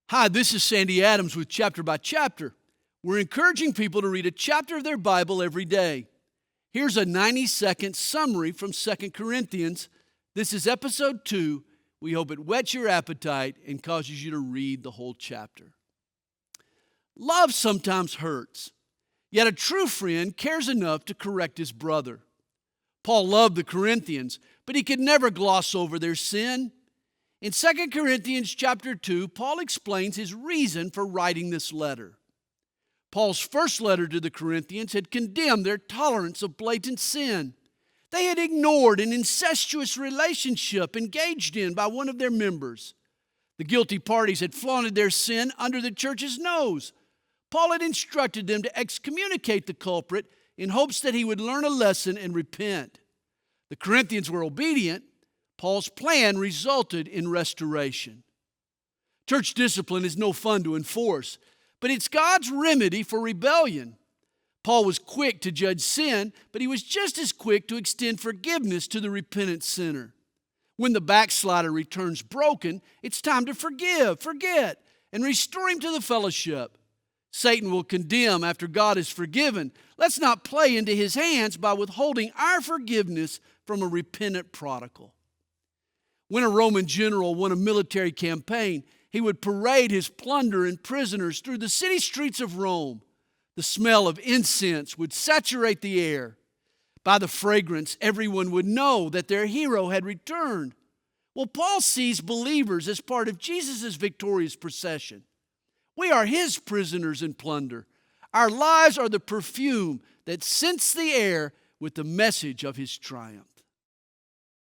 Hi, this is Sandy Adams with Chapter by Chapter. We're encouraging people to read a chapter of their Bible every day. Here's a 90-second summary from 2 Corinthians. This is episode 2. We hope it whets your appetite and causes you to read the whole chapter. Love sometimes hurts, yet a true friend cares enough to correct his brother. Paul loved the Corinthians, but he could never gloss over their sin. In 2 Corinthians chapter 2, Paul explains his reason for writing this letter. Paul's first letter to the Corinthians had condemned their tolerance of blatant sin. They had ignored an incestuous relationship engaged in by one of their members. The guilty parties had flaunted their sin under the church's nose. Paul had instructed them to excommunicate the culprit in hopes that he would learn a lesson and repent. The Corinthians were obedient. Paul's plan resulted in restoration. Church discipline is no fun to enforce, but it's God's remedy for rebellion. Paul was quick to judge sin, but he was just as quick to extend forgiveness to the repentant sinner. When the backslider returns broken, it's time to forget, and restore him to the fellowship. Satan will condemn after God is forgiven. Let's not play into his hands by withholding our forgiveness from a repentant prodigal. When a Roman general won a military campaign, he would parade his plunder and prisoners through the city streets of Rome. The smell of incense would saturate the air. By the fragrance, everyone would know that their hero had returned. Well, Paul sees believers as part of Jesus' victorious procession. We are his prisoners and plunder. Our lives are the perfume that scents the air with the message of his triumph.